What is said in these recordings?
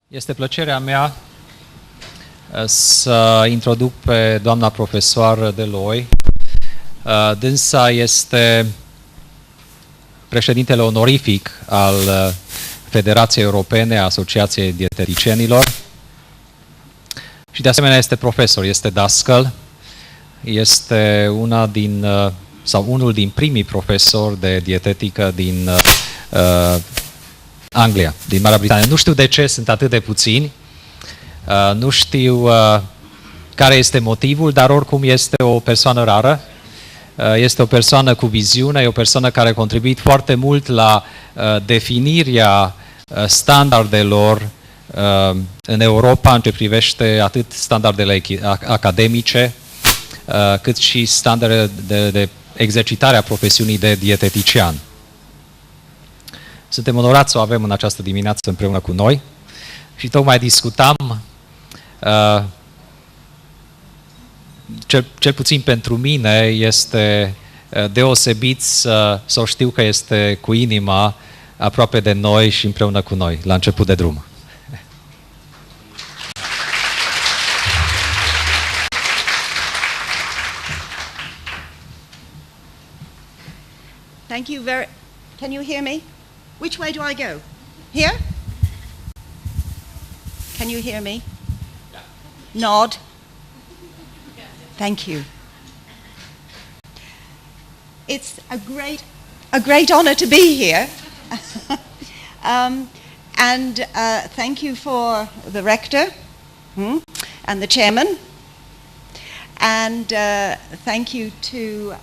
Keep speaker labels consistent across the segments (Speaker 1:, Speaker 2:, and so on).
Speaker 1: Este plăcerea mea să introduc pe doamna profesoară de Looy. Dânsa este președintele onorific al Federației Europene a Asociației Dieteticienilor și de asemenea este profesor, este dascăl, este unul din primii profesori de dietetică din Anglia, din Marea Britanie. Nu știu de ce sunt atât de puțini, nu știu care este motivul, dar oricum este o persoană rară, este o persoană cu viziune, e o persoană care a contribuit foarte mult la definirea standardelor în Europa în ce privește atât standardele academice, cât și standardele de exercitare a profesiunii de dietetician. Suntem onorați să o avem în această dimineață împreună cu noi și tocmai discutam, cel puțin pentru mine, este deosebit să o știu că este cu inima aproape de noi și împreună cu noi, la început de drum.
Speaker 2: Thank you very... Can you hear me? Which way do I go? Here? Can you hear me?
Speaker 1: Yeah.
Speaker 2: Nod. Thank you. It's a great honor to be here. Thank you for the rector and the chairman. And thank you to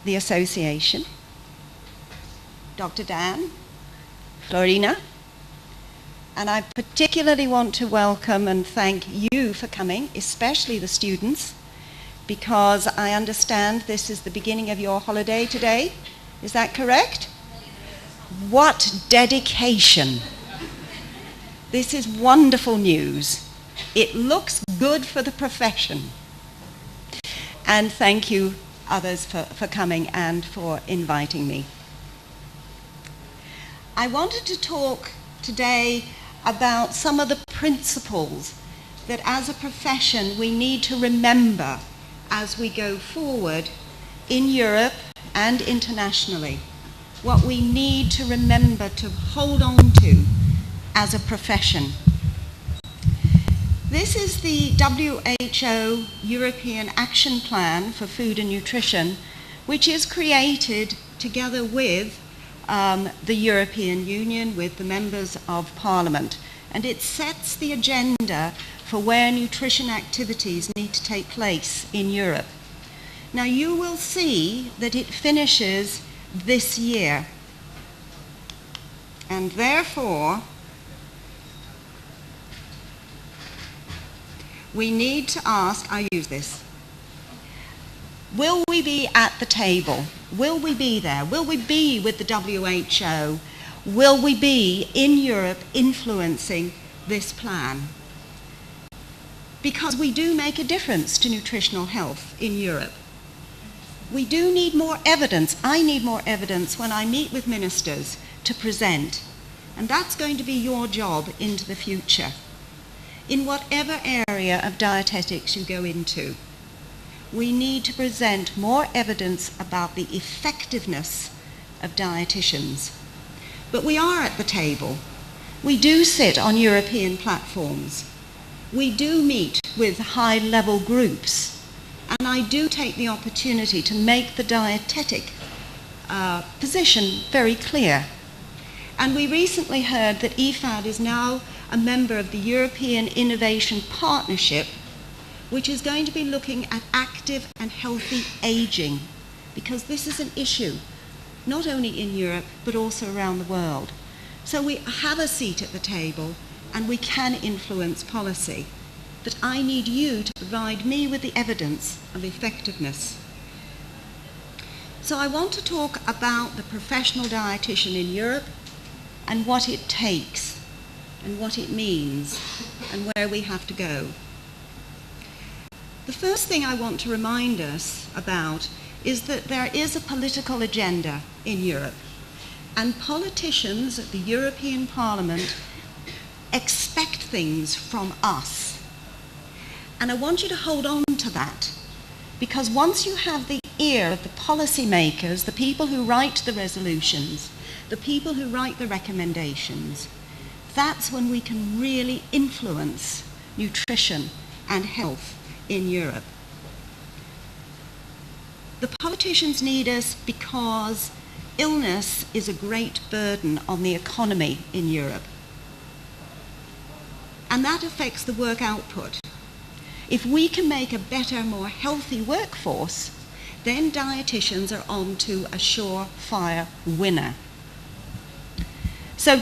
Speaker 2: the association, Dr. Dan, Florina, and I particularly want to welcome and thank you for coming, especially the students, because I understand this is the beginning of your holiday today. Is that correct? What dedication! This is wonderful news. It looks good for the profession. And thank you others for coming and for inviting me. I wanted to talk today about some of the principles that as a profession we need to remember as we go forward in Europe and internationally. What we need to remember to hold on to as a profession. This is the WHO European Action Plan for Food and Nutrition, which is created together with the European Union, with the members of Parliament. And it sets the agenda for where nutrition activities need to take place in Europe. Now you will see that it finishes this year. And therefore, we need to ask, I use this, will we be at the table? Will we be there? Will we be with the WHO? Will we be in Europe influencing this plan? Because we do make a difference to nutritional health in Europe. We do need more evidence. I need more evidence when I meet with ministers to present. And that's going to be your job into the future. In whatever area of dietetics you go into, we need to present more evidence about the effectiveness of dietitians. But we are at the table. We do sit on European platforms. We do meet with high-level groups. And I do take the opportunity to make the dietetic position very clear. And we recently heard that EFAD is now a member of the European Innovation Partnership, which is going to be looking at active and healthy aging, because this is an issue, not only in Europe, but also around the world. So we have a seat at the table, and we can influence policy. But I need you to provide me with the evidence of effectiveness. So I want to talk about the professional dietitian in Europe and what it takes and what it means and where we have to go. The first thing I want to remind us about is that there is a political agenda in Europe, and politicians at the European Parliament expect things from us. And I want you to hold on to that, because once you have the ear of the policymakers, the people who write the resolutions, the people who write the recommendations, that's when we can really influence nutrition and health in Europe. The politicians need us because illness is a great burden on the economy in Europe. And that affects the work output. If we can make a better, more healthy workforce, then dietitians are on to a surefire winner. So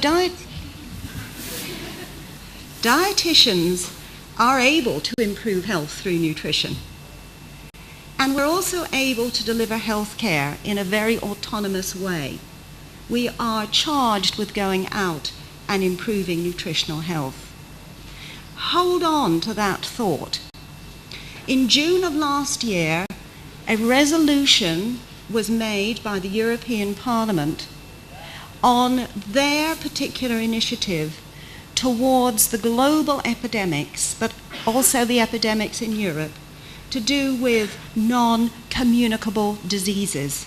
Speaker 2: dietitians are able to improve health through nutrition. And we're also able to deliver health care in a very autonomous way. We are charged with going out and improving nutritional health. Hold on to that thought. In June of last year, a resolution was made by the European Parliament on their particular initiative towards the global epidemics, but also the epidemics in Europe, to do with non-communicable diseases.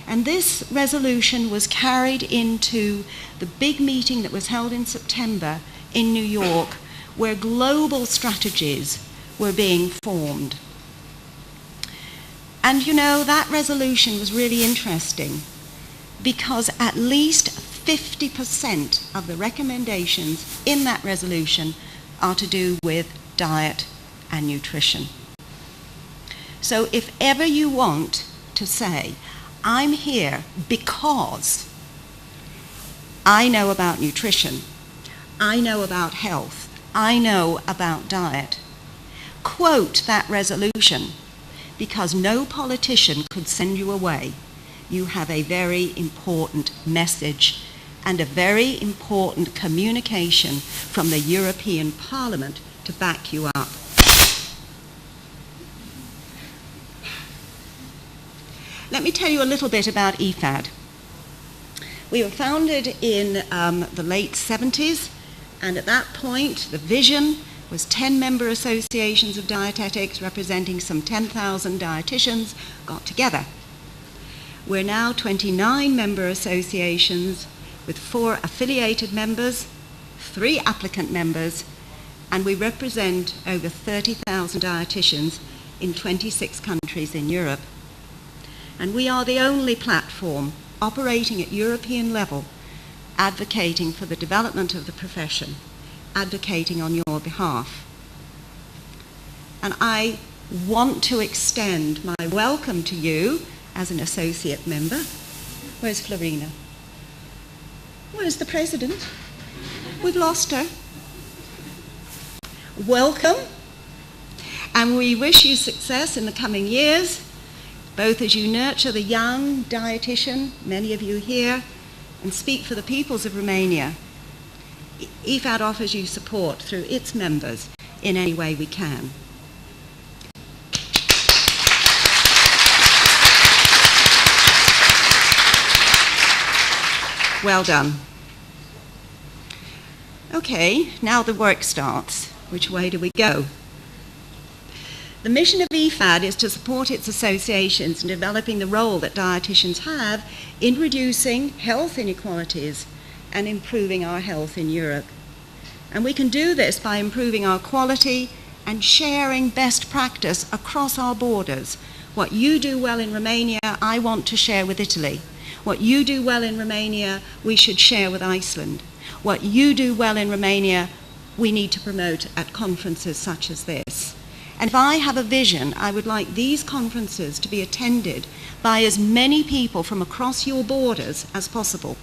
Speaker 2: And this resolution was carried into the big meeting that was held in September in New York, where global strategies were being formed. And you know, that resolution was really interesting because at least 50% of the recommendations in that resolution are to do with diet and nutrition. So if ever you want to say, I'm here because I know about nutrition, I know about health, I know about diet, quote that resolution, because no politician could send you away. You have a very important message and a very important communication from the European Parliament to back you up. Let me tell you a little bit about EFAD. We were founded in the late 70s, and at that point the vision was 10 member associations of dietetics representing some 10,000 dietitians got together. We're now 29 member associations with 4 affiliated members, 3 applicant members, and we represent over 30,000 dietitians in 26 countries in Europe. And we are the only platform operating at European level advocating for the development of the profession, advocating on your behalf. And I want to extend my welcome to you as an associate member. Where's Florina? Where's the president? We've lost her. Welcome, and we wish you success in the coming years, both as you nurture the young dietitian, many of you here, and speak for the peoples of Romania. EFAD offers you support through its members in any way we can. Well done. Okay, now the work starts. Which way do we go? The mission of EFAD is to support its associations in developing the role that dietitians have in reducing health inequalities and improving our health in Europe. And we can do this by improving our quality and sharing best practice across our borders. What you do well in Romania, I want to share with Italy. What you do well in Romania, we should share with Iceland. What you do well in Romania, we need to promote at conferences such as this. And if I have a vision, I would like these conferences to be attended by as many people from across your borders as possible,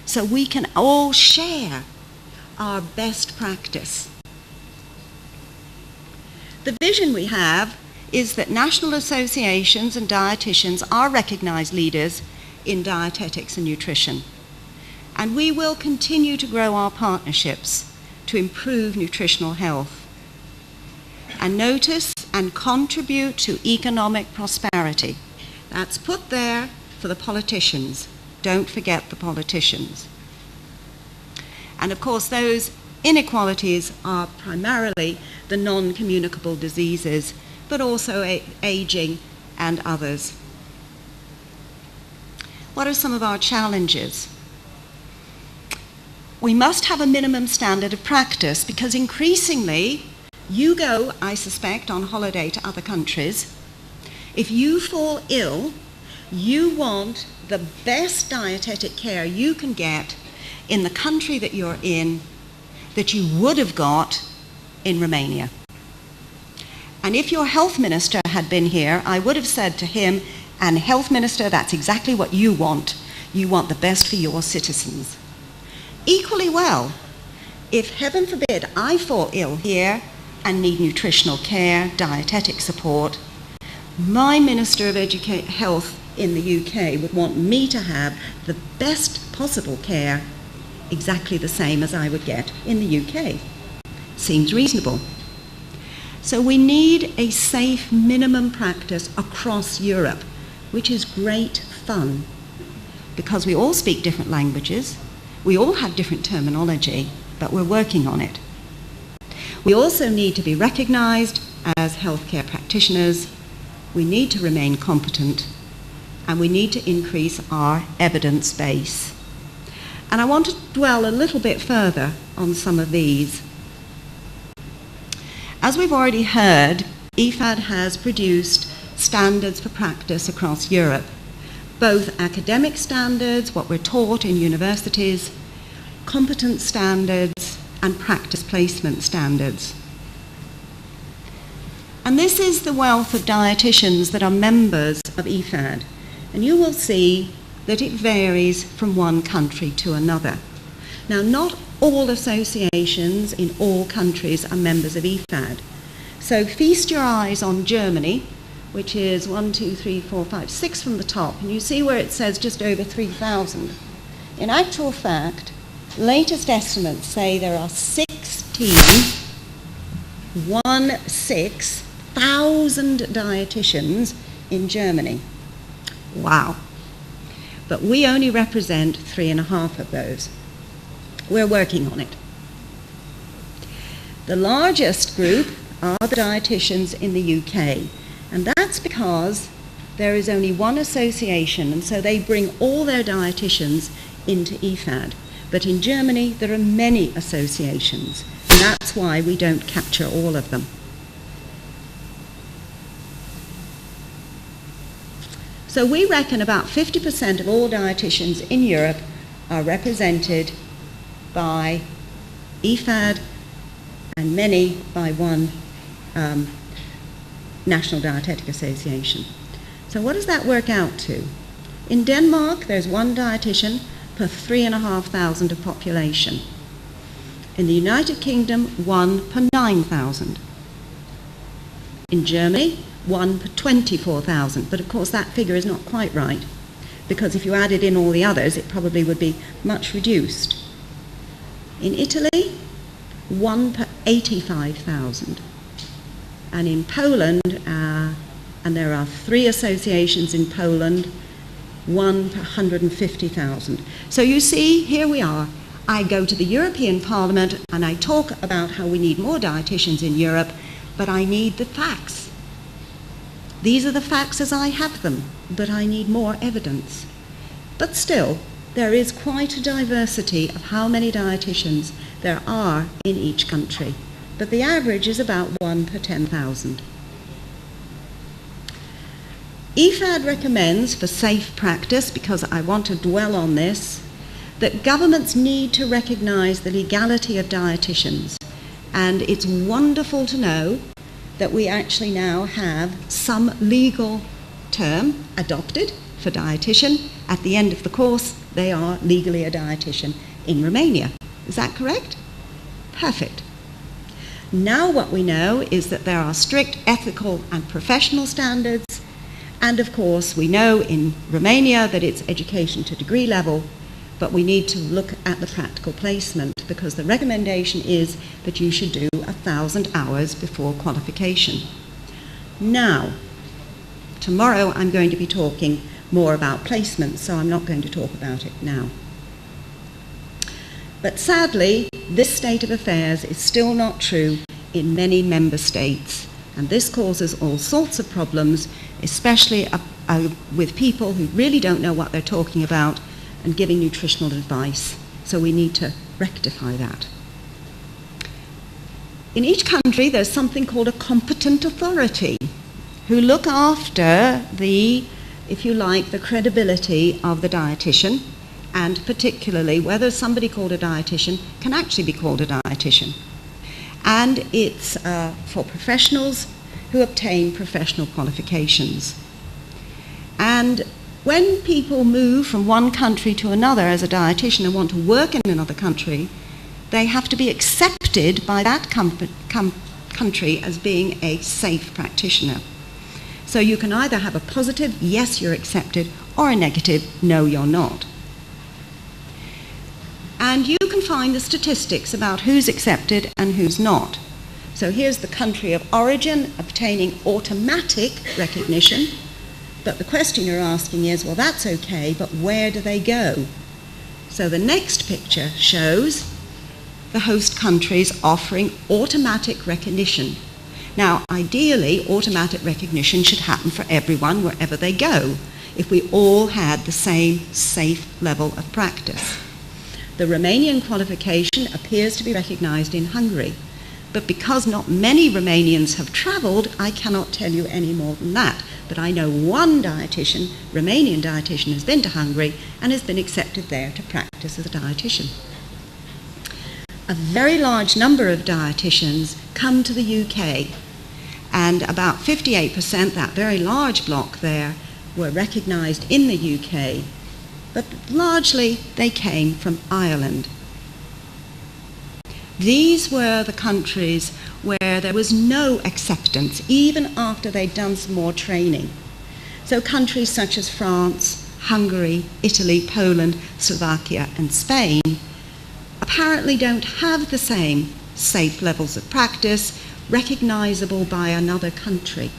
Speaker 2: so we can all share our best practice. The vision we have is that national associations and dietitians are recognized leaders in dietetics and nutrition. And we will continue to grow our partnerships to improve nutritional health and notice and contribute to economic prosperity. That's put there for the politicians. Don't forget the politicians. And of course, those inequalities are primarily the non-communicable diseases, but also aging and others. What are some of our challenges? We must have a minimum standard of practice because increasingly you go, I suspect, on holiday to other countries. If you fall ill, you want the best dietetic care you can get in the country that you're in that you would have got in Romania. And if your health minister had been here, I would have said to him, and health minister, that's exactly what you want. You want the best for your citizens. Equally well, if heaven forbid I fall ill here and need nutritional care, dietetic support, my Minister of Health in the UK would want me to have the best possible care, exactly the same as I would get in the UK. Seems reasonable. So we need a safe minimum practice across Europe, which is great fun, because we all speak different languages, we all have different terminology, but we're working on it. We also need to be recognised as healthcare practitioners, we need to remain competent, and we need to increase our evidence base. And I want to dwell a little bit further on some of these. As we've already heard, EFAD has produced standards for practice across Europe, both academic standards, what we're taught in universities, competence standards, and practice placement standards. And this is the wealth of dietitians that are members of EFAD. And you will see that it varies from one country to another. Now, not all associations in all countries are members of EFAD. So feast your eyes on Germany, which is 1, 2, 3, 4, 5, 6 from the top, and you see where it says just over 3,000. In actual fact, latest estimates say there are 16,000 dietitians in Germany. Wow. But we only represent 3.5 of those. We're working on it. The largest group are the dietitians in the UK, and that's because there is only one association, and so they bring all their dietitians into EFAD. But in Germany, there are many associations, and that's why we don't capture all of them. So we reckon about 50% of all dietitians in Europe are represented by EFAD and many by one National Dietetic Association. So what does that work out to? In Denmark, there's one dietitian per 3,500 of population. In the United Kingdom, 1 per 9,000. In Germany, 1 per 24,000, but of course that figure is not quite right, because if you added in all the others, it probably would be much reduced. In Italy, 1 per 85,000. And in Poland, and there are 3 associations in Poland, 1 per 150,000. So you see, here we are. I go to the European Parliament and I talk about how we need more dietitians in Europe, but I need the facts. These are the facts as I have them, but I need more evidence. But still, there is quite a diversity of how many dietitians there are in each country, but the average is about 1 per 10,000. EFAD recommends for safe practice, because I want to dwell on this, that governments need to recognise the legality of dietitians, and it's wonderful to know that we actually now have some legal term adopted for dietitian. At the end of the course, they are legally a dietitian in Romania. Is that correct? Perfect. Now what we know is that there are strict ethical and professional standards, and of course we know in Romania that it's education to degree level, but we need to look at the practical placement, because the recommendation is that you should do 1,000 hours before qualification. Now, tomorrow I'm going to be talking more about placement, so I'm not going to talk about it now. But sadly, this state of affairs is still not true in many member states, and this causes all sorts of problems, especially with people who really don't know what they're talking about and giving nutritional advice. So we need to rectify that. In each country, there's something called a competent authority who look after the, if you like, the credibility of the dietitian, and particularly whether somebody called a dietitian can actually be called a dietitian. And it's for professionals who obtain professional qualifications. And when people move from one country to another as a dietitian and want to work in another country, they have to be accepted by that country as being a safe practitioner. So you can either have a positive, yes, you're accepted, or a negative, no, you're not. And you can find the statistics about who's accepted and who's not. So here's the country of origin obtaining automatic recognition, but the question you're asking is, well, that's okay, but where do they go? So the next picture shows the host countries offering automatic recognition. Now, ideally, automatic recognition should happen for everyone wherever they go, if we all had the same safe level of practice. The Romanian qualification appears to be recognized in Hungary, but because not many Romanians have traveled, I cannot tell you any more than that. But I know one dietitian, Romanian dietitian, has been to Hungary and has been accepted there to practice as a dietitian. A very large number of dietitians come to the UK, and about 58%, that very large block there, were recognised in the UK, but largely they came from Ireland. These were the countries where there was no acceptance, even after they'd done some more training. So countries such as France, Hungary, Italy, Poland, Slovakia, and Spain apparently don't have the same safe levels of practice recognizable by another country.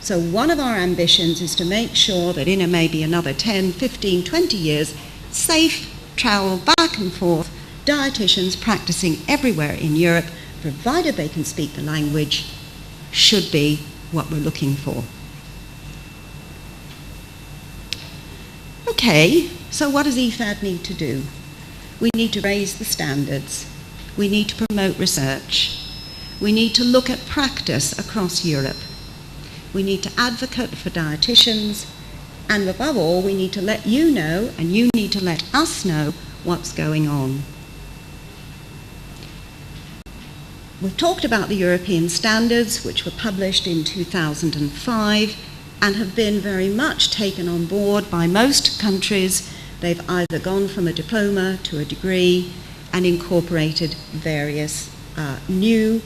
Speaker 2: So one of our ambitions is to make sure that in maybe another 10, 15, 20 years, safe travel back and forth, dietitians practicing everywhere in Europe, provided they can speak the language, should be what we're looking for. Okay, so what does EFAD need to do? We need to raise the standards. We need to promote research. We need to look at practice across Europe. We need to advocate for dietitians. And above all, we need to let you know, and you need to let us know, what's going on. We've talked about the European standards, which were published in 2005 and have been very much taken on board by most countries. They've either gone from a diploma to a degree and incorporated various new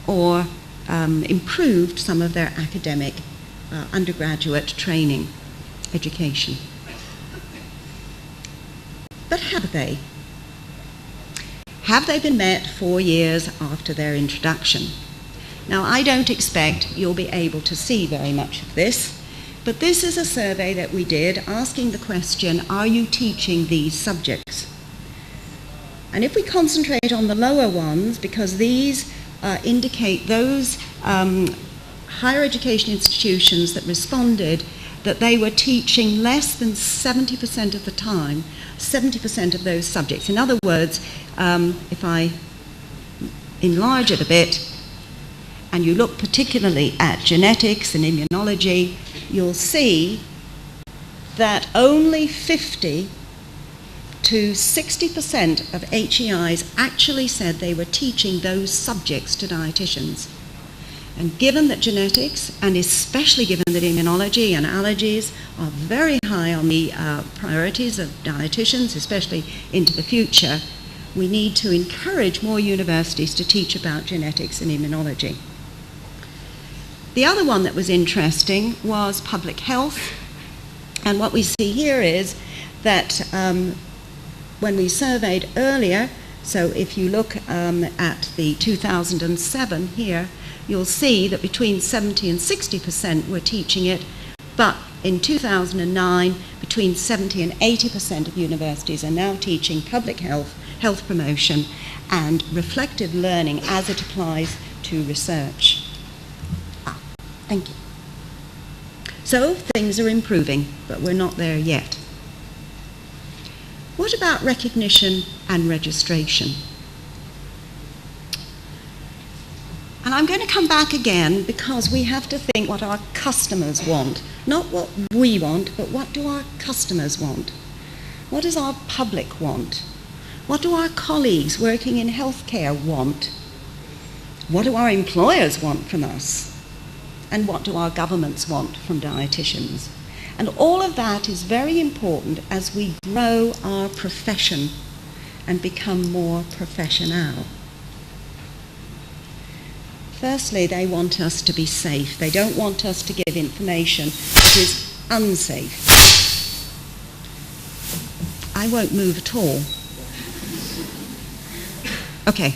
Speaker 2: or improved some of their academic undergraduate training, education. But have they? Have they been met 4 years after their introduction? Now, I don't expect you'll be able to see very much of this, but this is a survey that we did asking the question, are you teaching these subjects? And if we concentrate on the lower ones, because these indicate those higher education institutions that responded that they were teaching less than 70% of the time, 70% of those subjects. In other words, if I enlarge it a bit, and you look particularly at genetics and immunology, you'll see that only 50 to 60% of HEIs actually said they were teaching those subjects to dietitians. And given that genetics, and especially given that immunology and allergies are very high on the priorities of dietitians, especially into the future, we need to encourage more universities to teach about genetics and immunology. The other one that was interesting was public health. And what we see here is that when we surveyed earlier, so if you look at the 2007 here, you'll see that between 70 and 60% were teaching it, but in 2009, between 70 and 80% of universities are now teaching public health, health promotion, and reflective learning as it applies to research. Thank you. So things are improving, but we're not there yet. What about recognition and registration? And I'm going to come back again because we have to think what our customers want. Not what we want, but what do our customers want? What does our public want? What do our colleagues working in healthcare want? What do our employers want from us? And what do our governments want from dietitians? And all of that is very important as we grow our profession and become more professional. Firstly, they want us to be safe. They don't want us to give information that is unsafe. I won't move at all. Okay.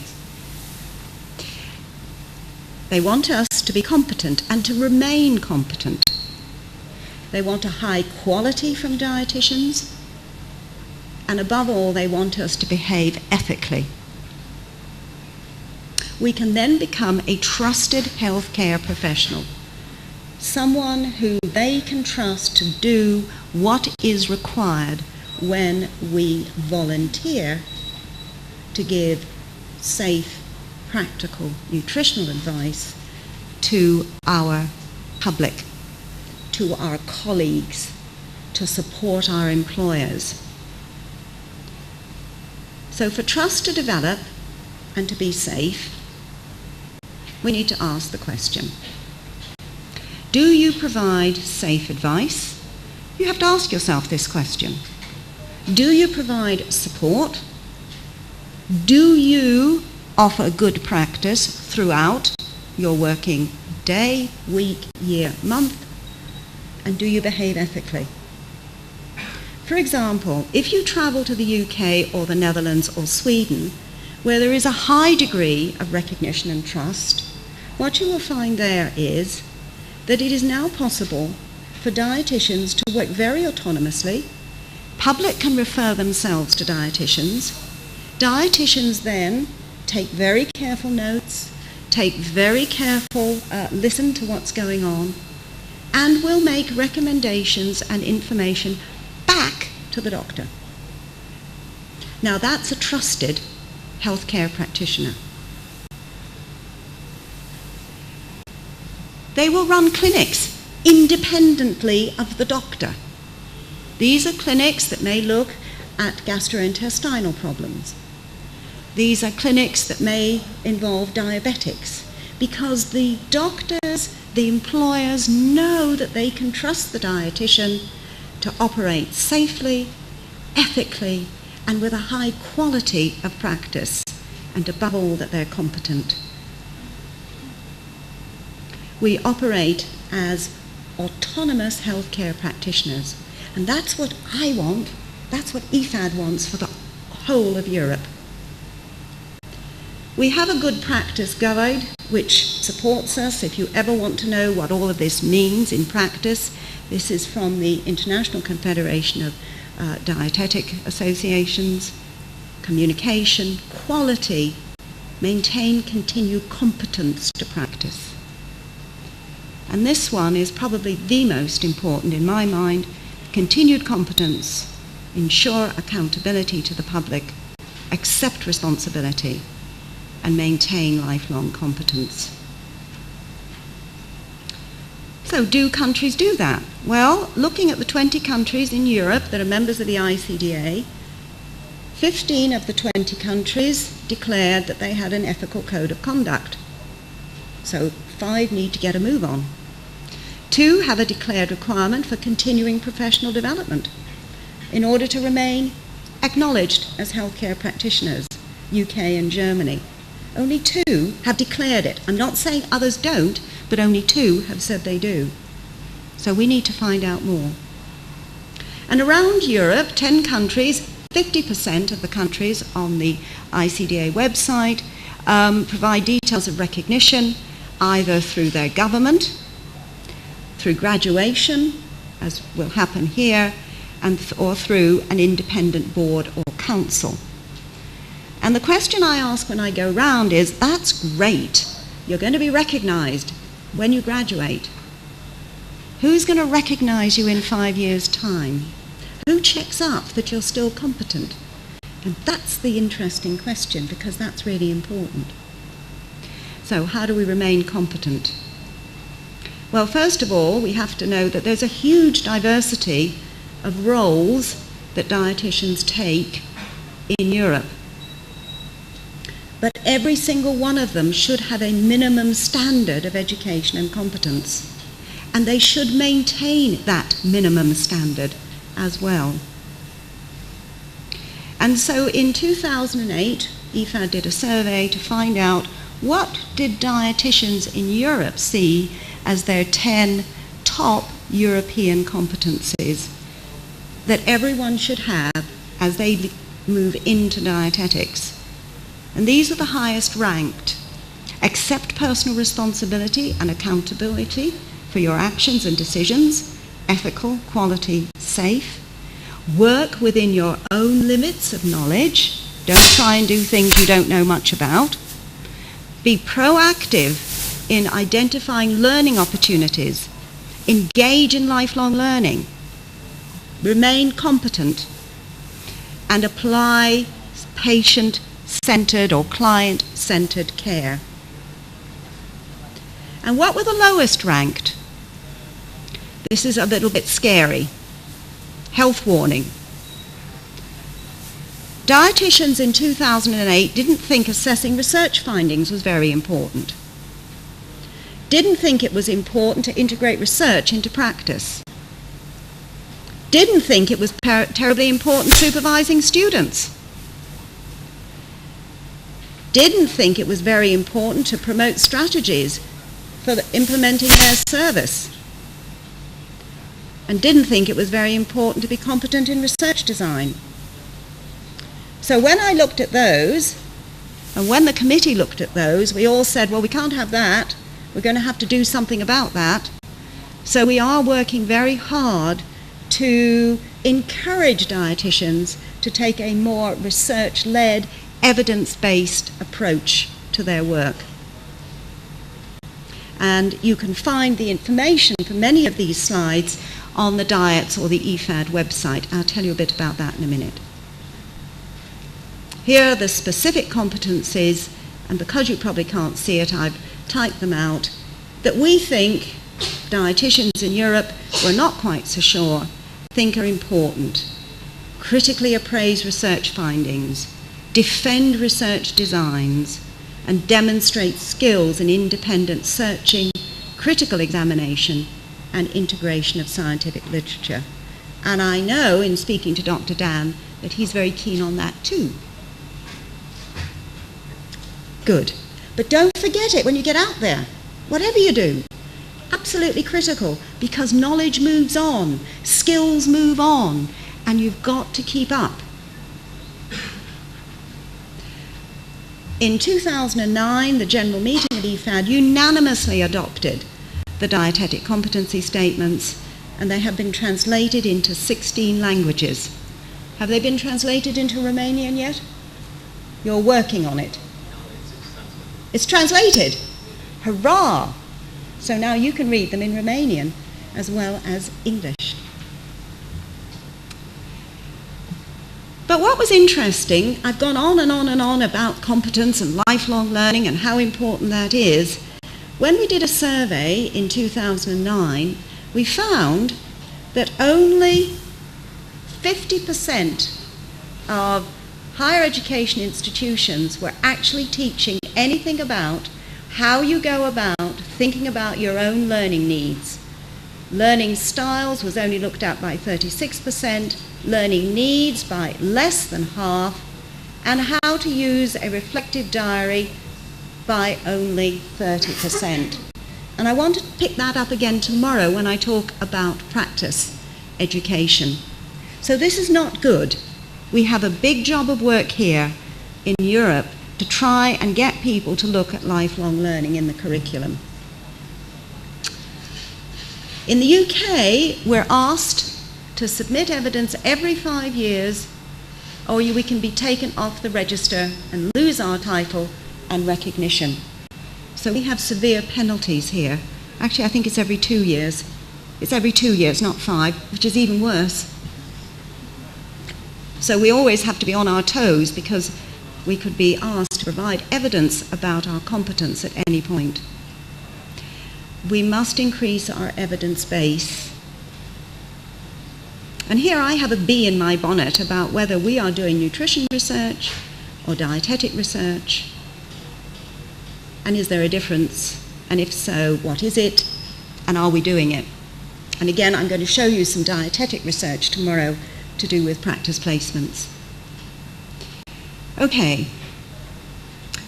Speaker 2: They want us to be competent and to remain competent. They want a high quality from dietitians, and above all, they want us to behave ethically. We can then become a trusted healthcare professional, someone who they can trust to do what is required when we volunteer to give safe, practical, nutritional advice to our public, to our colleagues, to support our employers. So for trust to develop and to be safe, we need to ask the question, do you provide safe advice? You have to ask yourself this question. Do you provide support? Do you offer good practice throughout your working day, week, year, month? And do you behave ethically? For example, if you travel to the UK or the Netherlands or Sweden, where there is a high degree of recognition and trust, what you will find there is that it is now possible for dietitians to work very autonomously. Public can refer themselves to dietitians. Dietitians then take very careful notes, take very careful, listen to what's going on, and will make recommendations and information back to the doctor. Now that's a trusted healthcare practitioner. They will run clinics independently of the doctor. These are clinics that may look at gastrointestinal problems. These are clinics that may involve diabetics, because the doctors, the employers know that they can trust the dietitian to operate safely, ethically, and with a high quality of practice, and above all that they're competent. We operate as autonomous healthcare practitioners, and that's what I want, that's what EFAD wants for the whole of Europe. We have a good practice guide which supports us. If you ever want to know what all of this means in practice, this is from the International Confederation of Dietetic Associations. Communication, quality, maintain continued competence to practice. And this one is probably the most important in my mind. Continued competence, ensure accountability to the public, accept responsibility, and maintain lifelong competence. So do countries do that? Well, looking at the 20 countries in Europe that are members of the ICDA, 15 of the 20 countries declared that they had an ethical code of conduct. So 5 need to get a move on. 2 have a declared requirement for continuing professional development in order to remain acknowledged as healthcare practitioners, UK and Germany. Only 2 have declared it. I'm not saying others don't, but only 2 have said they do. So we need to find out more. And around Europe, 10 countries, 50% of the countries on the ICDA website provide details of recognition, either through their government, through graduation, as will happen here, or through an independent board or council. And the question I ask when I go round is, that's great. You're going to be recognised when you graduate. Who's going to recognise you in 5 years' time? Who checks up that you're still competent? And that's the interesting question, because that's really important. So how do we remain competent? Well, first of all, we have to know that there's a huge diversity of roles that dietitians take in Europe. But every single one of them should have a minimum standard of education and competence. And they should maintain that minimum standard as well. And so in 2008, EFAD did a survey to find out what did dietitians in Europe see as their 10 top European competencies that everyone should have as they move into dietetics. And these are the highest ranked. Accept personal responsibility and accountability for your actions and decisions, ethical, quality, safe. Work within your own limits of knowledge. Don't try and do things you don't know much about. Be proactive in identifying learning opportunities. Engage in lifelong learning. Remain competent. And apply patient-centered or client-centered care. And what were the lowest ranked? This is a little bit scary. Health warning. Dietitians in 2008 didn't think assessing research findings was very important. Didn't think it was important to integrate research into practice. Didn't think it was terribly important supervising students. Didn't think it was very important to promote strategies for implementing their service. And didn't think it was very important to be competent in research design. So when I looked at those, and when the committee looked at those, we all said, well, we can't have that. We're going to have to do something about that. So we are working very hard to encourage dietitians to take a more research-led, evidence-based approach to their work. And you can find the information for many of these slides on the Diets or the EFAD website. I'll tell you a bit about that in a minute. Here are the specific competencies, and because you probably can't see it, I've typed them out, that we think dietitians in Europe, we're not quite so sure, think are important. Critically appraise research findings, defend research designs, and demonstrate skills in independent searching, critical examination, and integration of scientific literature. And I know, in speaking to Dr. Dan, that he's very keen on that too. Good. But don't forget it when you get out there, whatever you do. Absolutely critical, because knowledge moves on, skills move on, and you've got to keep up. In 2009, the General Meeting of EFAD unanimously adopted the dietetic competency statements, and they have been translated into 16 languages. Have they been translated into Romanian yet? You're working on it. It's translated. Hurrah! So now you can read them in Romanian as well as English. But what was interesting, I've gone on and on and on about competence and lifelong learning and how important that is. When we did a survey in 2009, we found that only 50% of higher education institutions were actually teaching anything about how you go about thinking about your own learning needs. Learning styles was only looked at by 36%, learning needs by less than half, and how to use a reflective diary by only 30%. And I want to pick that up again tomorrow when I talk about practice education. So this is not good. We have a big job of work here in Europe to try and get people to look at lifelong learning in the curriculum. In the UK, we're asked to submit evidence every 5 years, or we can be taken off the register and lose our title and recognition. So we have severe penalties here. Actually, I think it's every 2 years. It's every 2 years, not 5, which is even worse. So we always have to be on our toes because we could be asked to provide evidence about our competence at any point. We must increase our evidence base. And here I have a bee in my bonnet about whether we are doing nutrition research or dietetic research. And is there a difference? And if so, what is it? And are we doing it? And again, I'm going to show you some dietetic research tomorrow to do with practice placements. Okay.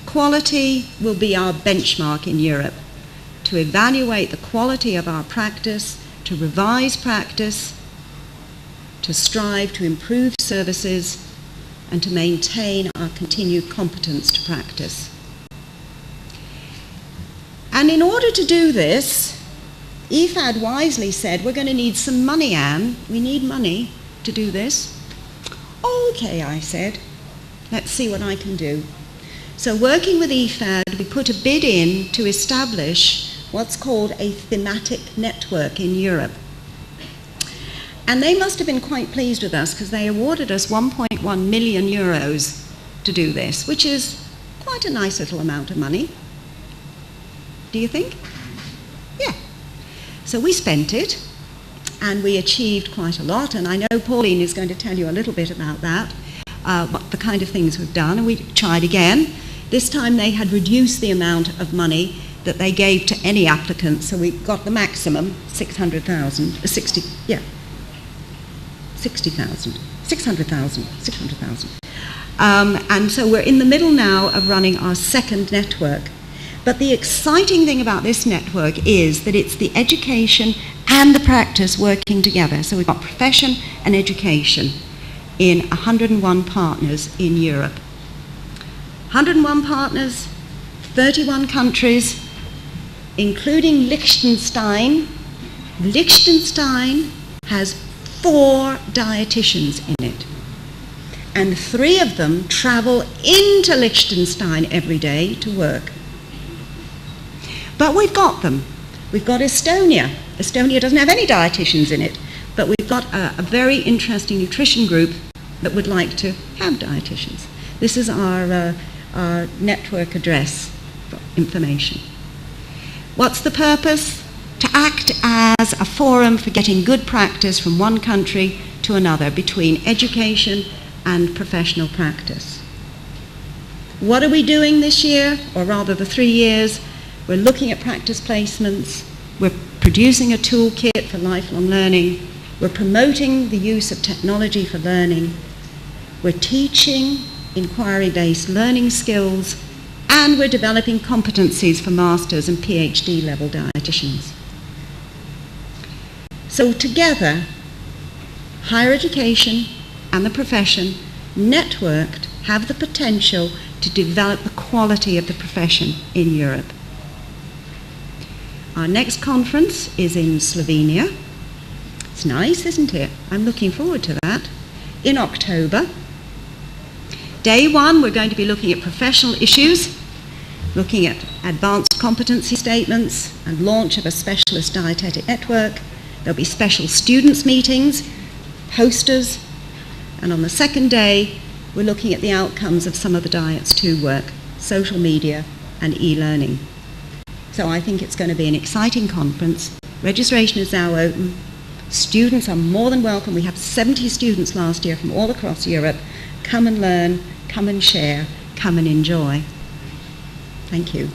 Speaker 2: Quality will be our benchmark in Europe to evaluate the quality of our practice, to revise practice, to strive to improve services, and to maintain our continued competence to practice. And in order to do this, EFAD wisely said, we're going to need some money, Anne. We need money to do this. Okay, I said, let's see what I can do. So working with EFAD, we put a bid in to establish what's called a thematic network in Europe. And they must have been quite pleased with us because they awarded us 1.1 million euros to do this, which is quite a nice little amount of money. Do you think? Yeah. So we spent it, and we achieved quite a lot, and I know Pauline is going to tell you a little bit about that, what the kind of things we've done, and we tried again. This time they had reduced the amount of money that they gave to any applicant, so we got the maximum, 600,000. And so we're in the middle now of running our second network. But the exciting thing about this network is that it's the education and the practice working together. So we've got profession and education in 101 partners in Europe. 101 partners, 31 countries, including Liechtenstein. Liechtenstein has 4 dietitians in it. And 3 of them travel into Liechtenstein every day to work. But we've got them. We've got Estonia. Estonia doesn't have any dietitians in it, but we've got a very interesting nutrition group that would like to have dietitians. This is our network address for information. What's the purpose? To act as a forum for getting good practice from one country to another between education and professional practice. What are we doing this year, or rather the 3 years? We're looking at practice placements, we're producing a toolkit for lifelong learning, we're promoting the use of technology for learning, we're teaching inquiry-based learning skills, and we're developing competencies for masters and PhD level dietitians. So together, higher education and the profession, networked, have the potential to develop the quality of the profession in Europe. Our next conference is in Slovenia. It's nice, isn't it? I'm looking forward to that. In October. Day 1, we're going to be looking at professional issues, looking at advanced competency statements and launch of a specialist dietetic network. There'll be special students' meetings, posters, and on the second day, we're looking at the outcomes of some of the Diets 2 work, social media and e-learning. So I think it's going to be an exciting conference. Registration is now open. Students are more than welcome. We have 70 students last year from all across Europe. Come and learn, come and share, come and enjoy. Thank you.